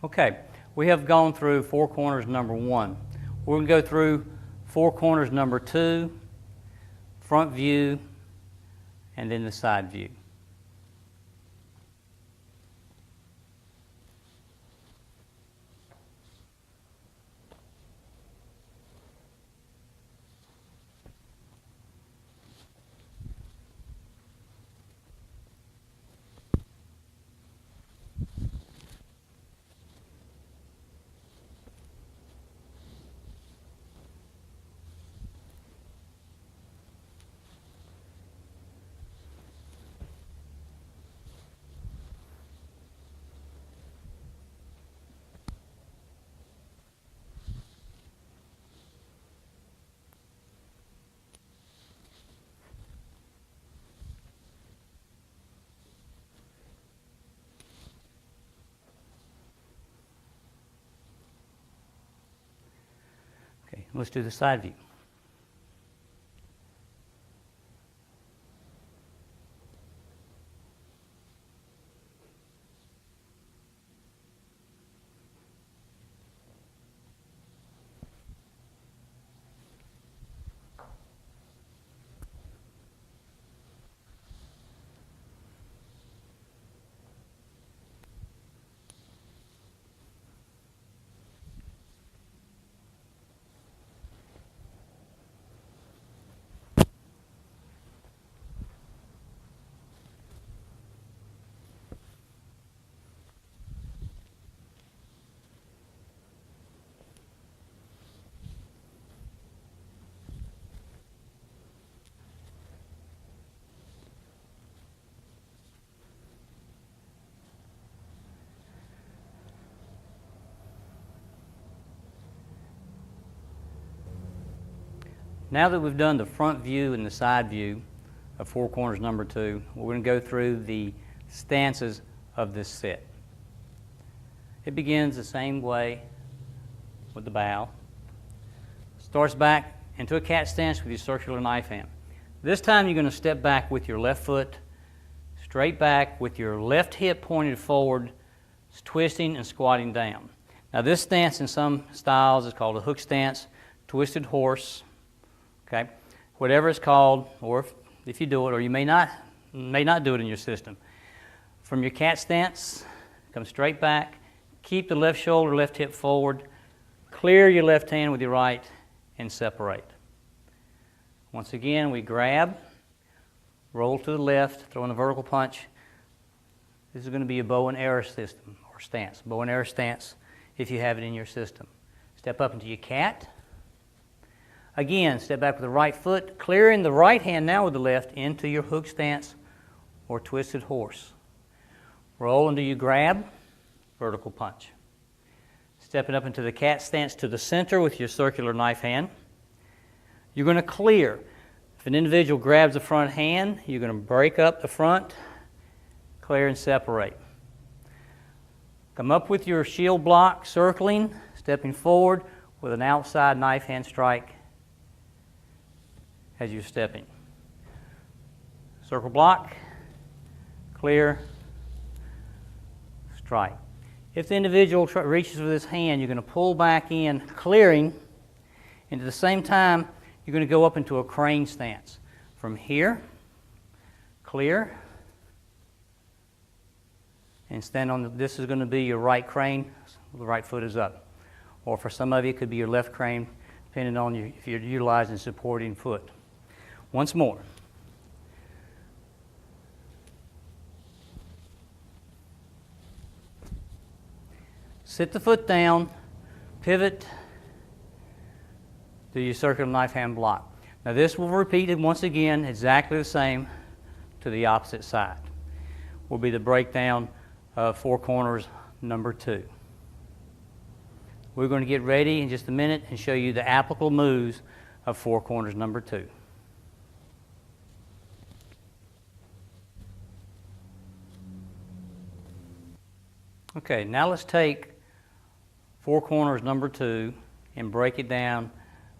Okay, we have gone through four corners number 1. We're going to go through four corners number 2, front view, and then the side view. Okay, let's do the side view. Now that we've done the front view and the side view of four corners number 2, we're going to go through the stances of this set. It begins the same way with the bow. Starts back into a cat stance with your circular knife hand. This time you're going to step back with your left foot, straight back with your left hip pointed forward, twisting and squatting down. Now this stance in some styles is called a hook stance, twisted horse. Okay, whatever it's called, or if you do it, or you may not do it in your system. From your cat stance, come straight back, keep the left shoulder, left hip forward, clear your left hand with your right, and separate. Once again, we grab, roll to the left, throw in a vertical punch. This is going to be a bow and arrow system, or stance, bow and arrow stance, if you have it in your system. Step up into your cat. Again, step back with the right foot, clearing the right hand now with the left into your hook stance or twisted horse. Roll until you grab, vertical punch. Stepping up into the cat stance to the center with your circular knife hand. You're going to clear. If an individual grabs the front hand, you're going to break up the front, clear and separate. Come up with your shield block, circling, stepping forward with an outside knife hand strike as you're stepping. Circle block, clear, strike. If the individual reaches with his hand, you're going to pull back in, clearing, and at the same time, you're going to go up into a crane stance. From here, clear, and stand on this is going to be your right crane, the right foot is up. Or for some of you, it could be your left crane, depending on if you're utilizing supporting foot. Once more. Sit the foot down, pivot, do your circular knife hand block. Now this will repeat it once again exactly the same to the opposite side. Will be the breakdown of four corners number 2. We're going to get ready in just a minute and show you the applicable moves of four corners number 2. Okay, now let's take four corners number 2 and break it down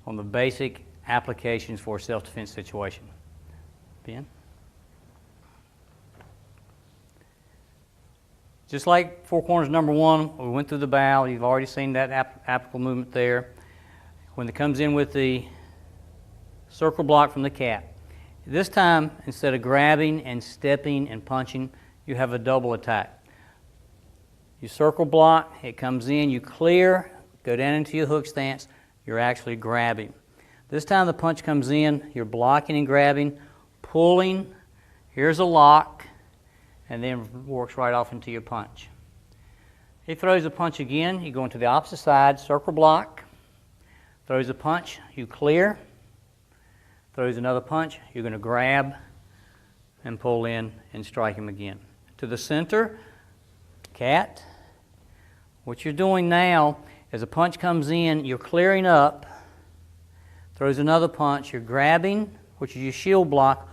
on the basic applications for a self-defense situation. Ben? Just like four corners number one, we went through the bow. You've already seen that applicable movement there. When it comes in with the circle block from the cat. This time, instead of grabbing and stepping and punching, you have a double attack. You circle block, it comes in, you clear, go down into your hook stance, you're actually grabbing. This time the punch comes in, you're blocking and grabbing, pulling, here's a lock, and then works right off into your punch. He throws a punch again, you go into the opposite side, circle block, throws a punch, you clear, throws another punch, you're going to grab and pull in and strike him again. To the center, cat. What you're doing now, as a punch comes in, you're clearing up, throws another punch, you're grabbing, which is your shield block,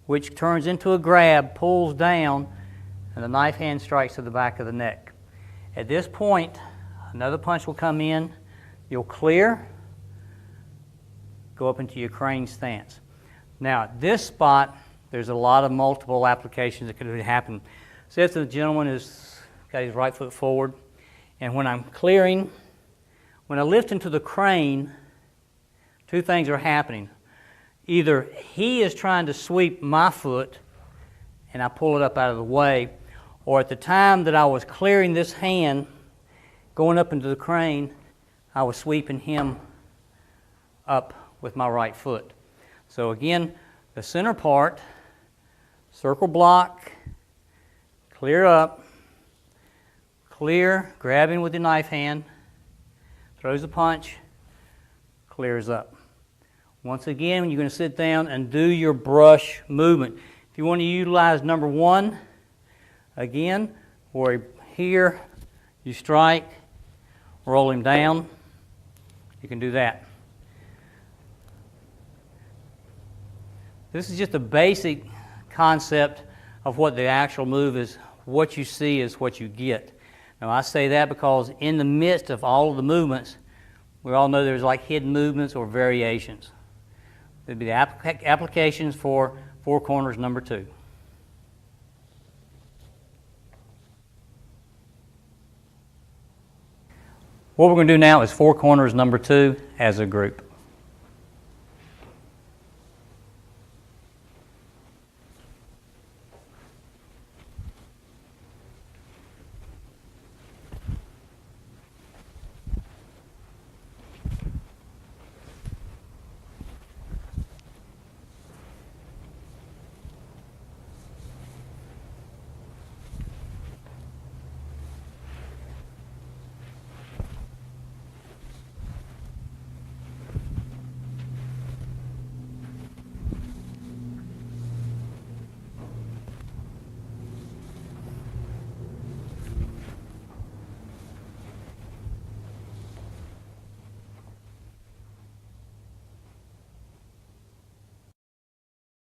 which turns into a grab, pulls down, and the knife hand strikes to the back of the neck. At this point, another punch will come in, you'll clear, go up into your crane stance. Now, at this spot, there's a lot of multiple applications that could happen. Say if the gentleman has got his right foot forward, and when I'm clearing, when I lift into the crane, two things are happening. Either he is trying to sweep my foot, and I pull it up out of the way, or at the time that I was clearing this hand, going up into the crane, I was sweeping him up with my right foot. So again, the center part, circle block, clear up, clear, grabbing with the knife hand, throws a punch, clears up. Once again, you're going to sit down and do your brush movement. If you want to utilize number one, again, where here you strike, roll him down, you can do that. This is just a basic concept of what the actual move is. What you see is what you get. Now I say that because in the midst of all of the movements, we all know there's like hidden movements or variations. There'd be the applications for four corners number two. What we're going to do now is four corners number two as a group.